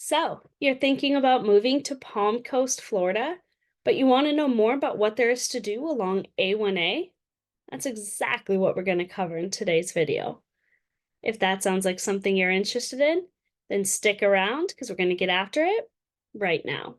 So, you're thinking about moving to Palm Coast, Florida, but you want to know more about what there is to do along A1A? That's exactly what we're going to cover in today's video. If that sounds like something you're interested in, then stick around because we're going to get after it right now.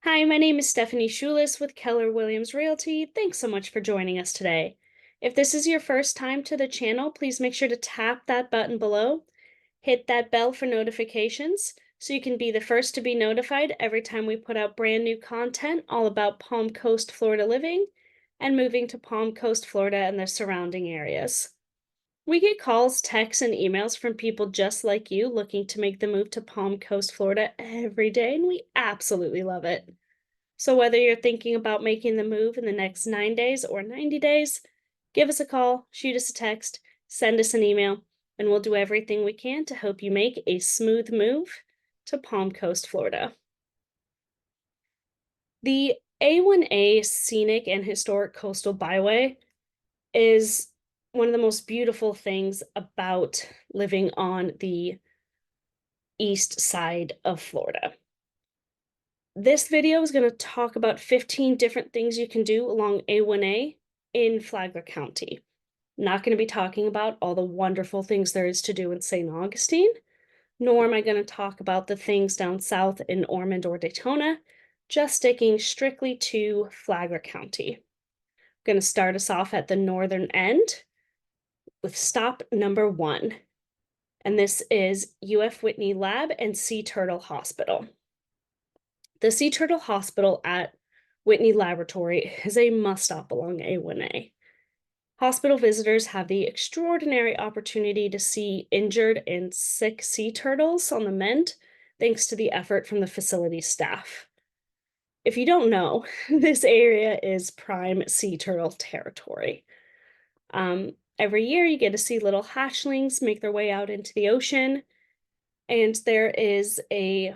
Hi, my name is Stephanie Schulis with Keller Williams Realty. Thanks so much for joining us today. If this is your first time to the channel, please make sure to tap that button below. Hit that bell for notifications so you can be the first to be notified every time we put out brand new content all about Palm Coast, Florida living and moving to Palm Coast, Florida and the surrounding areas. We get calls, texts, and emails from people just like you looking to make the move to Palm Coast, Florida every day, and we absolutely love it. So, whether you're thinking about making the move in the next 9 days or 90 days, give us a call, shoot us a text, send us an email, and we'll do everything we can to help you make a smooth move to Palm Coast, Florida. The A1A Scenic and Historic Coastal Byway is one of the most beautiful things about living on the east side of Florida. This video is going to talk about 15 different things you can do along A1A in Flagler County. Not going to be talking about all the wonderful things there is to do in St. Augustine, nor am I going to talk about the things down south in Ormond or Daytona, just sticking strictly to Flagler County. I'm going to start us off at the northern end with stop number 1, and this is UF Whitney Lab and Sea Turtle Hospital. The Sea Turtle Hospital at Whitney Laboratory is a must-stop along A1A. Hospital visitors have the extraordinary opportunity to see injured and sick sea turtles on the mend, thanks to the effort from the facility staff. If you don't know, this area is prime sea turtle territory. Every year you get to see little hatchlings make their way out into the ocean, and there is a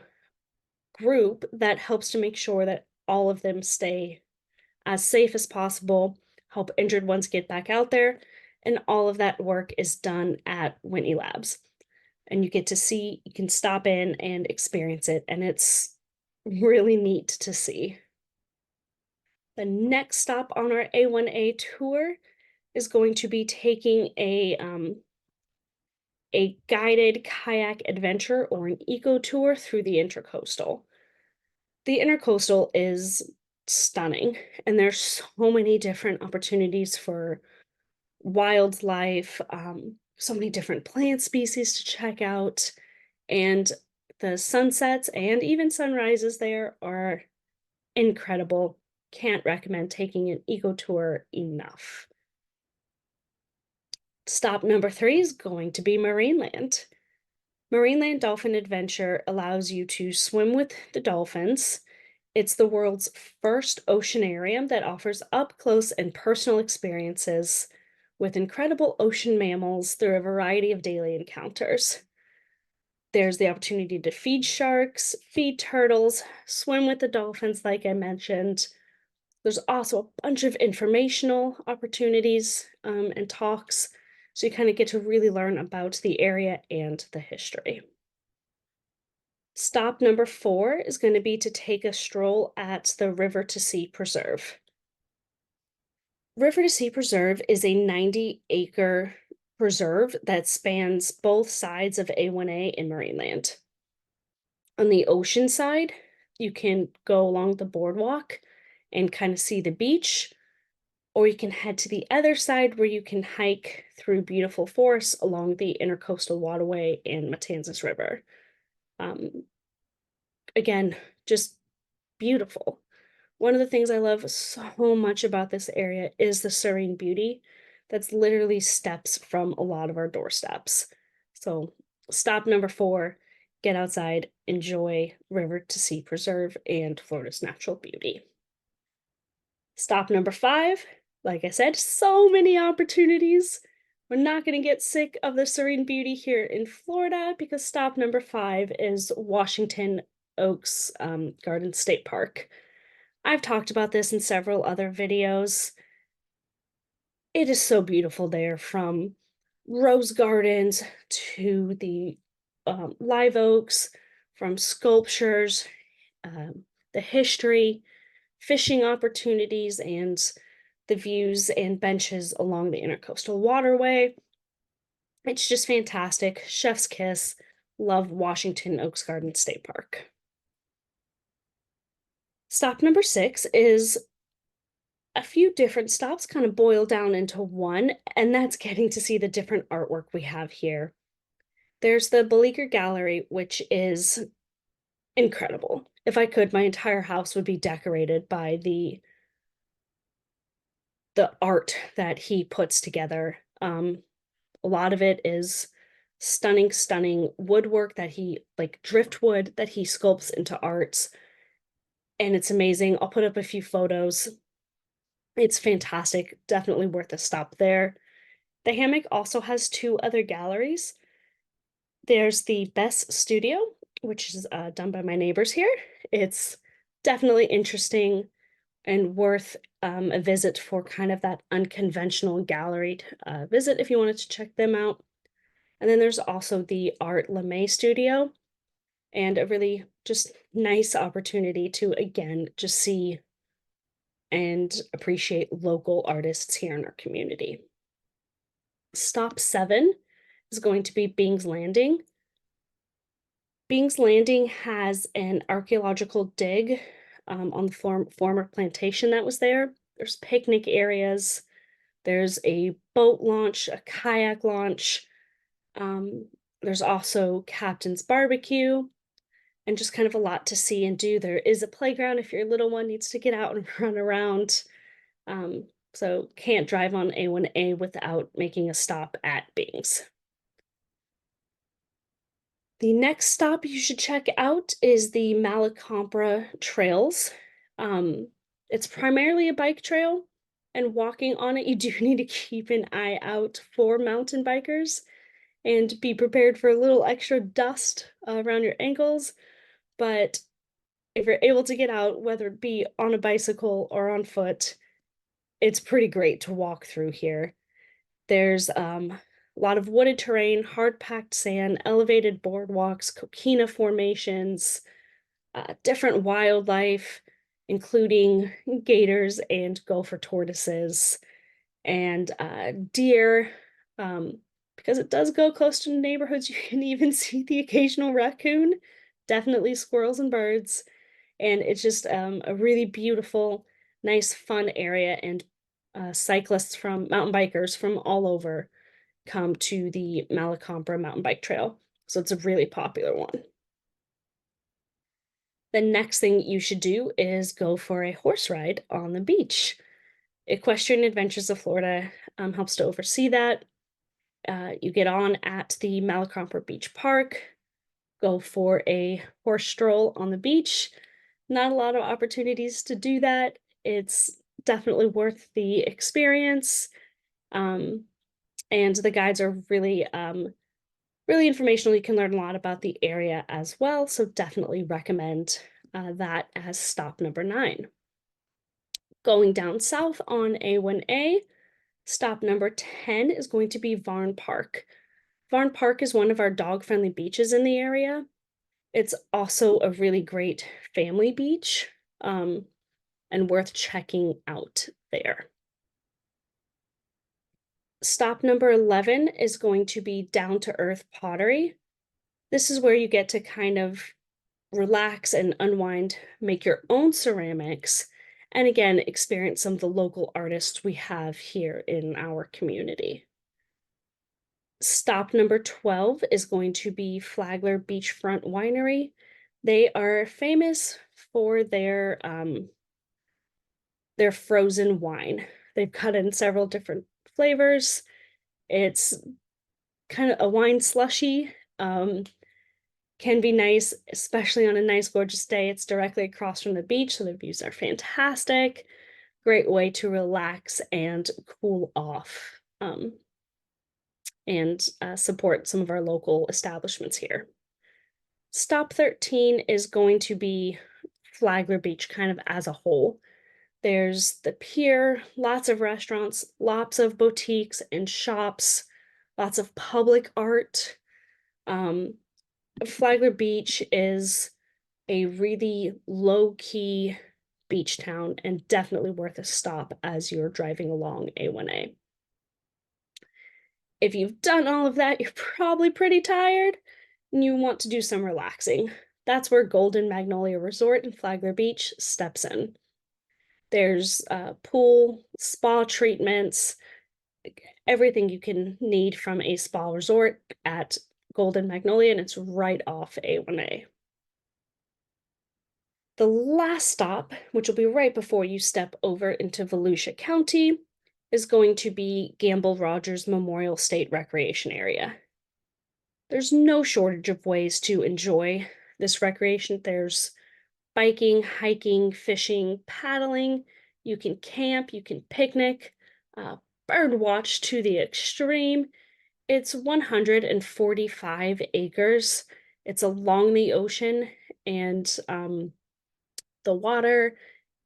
group that helps to make sure that all of them stay as safe as possible, help injured ones get back out there, and all of that work is done at Whitney Labs. And you get to see, you can stop in and experience it, and it's really neat to see. The next stop on our A1A tour is going to be taking a guided kayak adventure or an eco tour through the Intercoastal. The Intercoastal is stunning, and there's so many different opportunities for wildlife, so many different plant species to check out, and the sunsets and even sunrises there are incredible. Can't recommend taking an eco tour enough. Stop number 3 is going to be Marineland. Marineland Dolphin Adventure allows you to swim with the dolphins. It's the world's first oceanarium that offers up-close and personal experiences with incredible ocean mammals through a variety of daily encounters. There's the opportunity to feed sharks, feed turtles, swim with the dolphins, like I mentioned. There's also a bunch of informational opportunities and talks, so you kind of get to really learn about the area and the history. Stop number 4 is going to be to take a stroll at the River to Sea Preserve. River to Sea Preserve is a 90-acre preserve that spans both sides of A1A in Marineland. On the ocean side, you can go along the boardwalk and kind of see the beach, or you can head to the other side where you can hike through beautiful forests along the Intercoastal Waterway and Matanzas River. Again, just beautiful. One of the things I love so much about this area is the serene beauty that's literally steps from a lot of our doorsteps. So stop number 4, get outside, enjoy River to Sea Preserve and Florida's natural beauty. Stop number 5, like I said, so many opportunities. We're not going to get sick of the serene beauty here in Florida because stop number 5 is Washington Oaks Garden State Park. I've talked about this in several other videos. It is so beautiful there, from rose gardens to the live oaks, from sculptures, the history, fishing opportunities, and the views and benches along the Intercoastal Waterway. It's just fantastic. Chef's kiss. Love Washington Oaks Garden State Park. Stop number 6 is a few different stops kind of boil down into one, and that's getting to see the different artwork we have here. There's the Beleaguer Gallery, which is incredible. If I could, my entire house would be decorated by the art that he puts together. A lot of it is stunning, stunning woodwork that he, like driftwood that he sculpts into arts, and it's amazing. I'll put up a few photos. It's fantastic. Definitely worth a stop there. The Hammock also has two other galleries. There's the Best Studio, which is done by my neighbors here. It's definitely interesting and worth a visit for kind of that unconventional gallery visit if you wanted to check them out. And then there's also the Art LeMay Studio, and a really just nice opportunity to again just see and appreciate local artists here in our community. Stop 7 is going to be Bing's Landing. Bing's Landing has an archaeological dig on the former plantation that was there. There's picnic areas, there's a boat launch, a kayak launch. There's also Captain's Barbecue, and just kind of a lot to see and do. There is a playground if your little one needs to get out and run around. So can't drive on A1A without making a stop at Bing's. The next stop you should check out is the Malacompra Trails. It's primarily a bike trail, and walking on it, you do need to keep an eye out for mountain bikers and be prepared for a little extra dust around your ankles. But if you're able to get out, whether it be on a bicycle or on foot, it's pretty great to walk through here. There's a lot of wooded terrain, hard-packed sand, elevated boardwalks, coquina formations, different wildlife, including gators and gopher tortoises, and deer. Because it does go close to neighborhoods, you can even see the occasional raccoon, definitely squirrels and birds, and it's just a really beautiful, nice, fun area, and cyclists from mountain bikers from all over come to the Malacompra mountain bike trail. So it's a really popular one. The next thing you should do is go for a horse ride on the beach. Equestrian Adventures of Florida helps to oversee that. You get on at the Malacompra Beach Park, go for a horse stroll on the beach. Not a lot of opportunities to do that. It's definitely worth the experience. And the guides are really, really informational. You can learn a lot about the area as well. So definitely recommend that as stop number 9. Going down south on A1A, stop number 10 is going to be Varn Park. Varn Park is one of our dog-friendly beaches in the area. It's also a really great family beach, and worth checking out there. Stop number 11 is going to be Down to Earth Pottery. This is where you get to kind of relax and unwind, make your own ceramics, and again, experience some of the local artists we have here in our community. Stop number 12 is going to be Flagler Beachfront Winery. They are famous for their frozen wine. They've cut in several different flavors. It's kind of a wine slushy. Can be nice, especially on a nice, gorgeous day. It's directly across from the beach, so the views are fantastic. Great way to relax and cool off, and support some of our local establishments here. Stop 13 is going to be Flagler Beach kind of as a whole. There's the pier, lots of restaurants, lots of boutiques and shops, lots of public art. Um, Flagler Beach is a really low-key beach town and definitely worth a stop as you're driving along A1A. If you've done all of that, you're probably pretty tired and you want to do some relaxing. That's where Golden Magnolia Resort in Flagler Beach steps in. There's a pool, spa treatments, everything you can need from a spa resort at Golden Magnolia, and it's right off A1A. The last stop, which will be right before you step over into Volusia County, is going to be Gamble Rodgers Memorial State Recreation Area. There's no shortage of ways to enjoy this recreation. There's biking, hiking, fishing, paddling. You can camp, you can picnic, bird watch to the extreme. It's 145 acres. It's along the ocean and the water,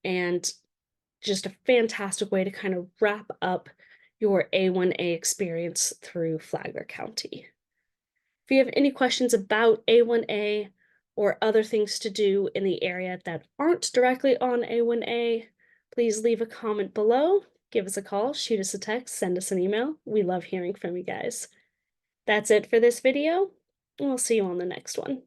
and just a fantastic way to kind of wrap up your A1A experience through Flagler County. If you have any questions about A1A or other things to do in the area that aren't directly on A1A, please leave a comment below, give us a call, shoot us a text, send us an email. We love hearing from you guys. That's it for this video, and we'll see you on the next one.